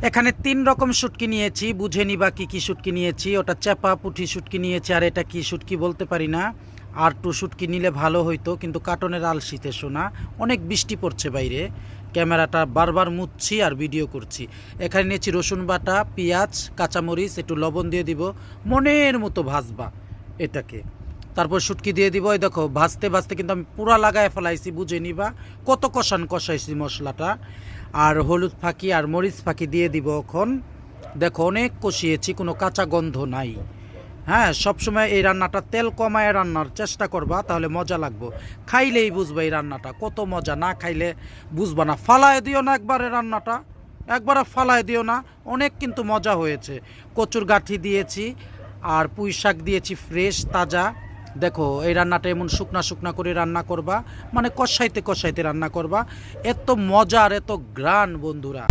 এখানে ৩ রকম শুটকি নিয়েছি, বুঝে নিবা কি কি শুটকি নিয়েছি। ওটা চাপা পুঁটি শুটকি নিয়েছি, আর এটা কি শুটকি বলতে পারি না। আর 2 শুটকি নিলে ভালো হইতো, কিন্তু কার্টনের আলসিতে শোনা। অনেক বৃষ্টি পড়ছে বাইরে, ক্যামেরাটা বারবার মুছছি আর ভিডিও করছি। এখানে নিয়েছি রসুন বাটা, পেঁয়াজ, কাঁচামরিচ, একটু লবণ দিয়ে দিব, মনের মতো ভাজবা এটাকে। তারপর শুটকি দিয়ে দিব। এই দেখো ভাজতে ভাজতে কিন্তু আমি পুরা লাগায় ফেলাইছি, বুঝে নিবা কত কষাইছি মশলাটা। আর হলুদ ফাঁকি আর মরিচ ফাঁকি দিয়ে দিব এখন। দেখো অনেক কষিয়েছি, কোনো কাঁচা গন্ধ নাই। হ্যাঁ, সবসময় এই রান্নাটা তেল কমায় রান্নার চেষ্টা করবা, তাহলে মজা লাগবে। খাইলেই বুঝবা এই রান্নাটা কত মজা, না খাইলে বুঝবা না। ফালায় দিও না একবারে রান্নাটা, একবারে ফালায় দিও না, অনেক কিন্তু মজা হয়েছে। কচুর গাঁঠি দিয়েছি আর পুঁই শাক দিয়েছি ফ্রেশ তাজা। দেখো এই রান্নাটা এমন শুকনা শুকনা করে রান্না করবা, মানে কষাইতে কষাইতে রান্না করবা, এত মজা আর এত গ্রান বন্ধুরা।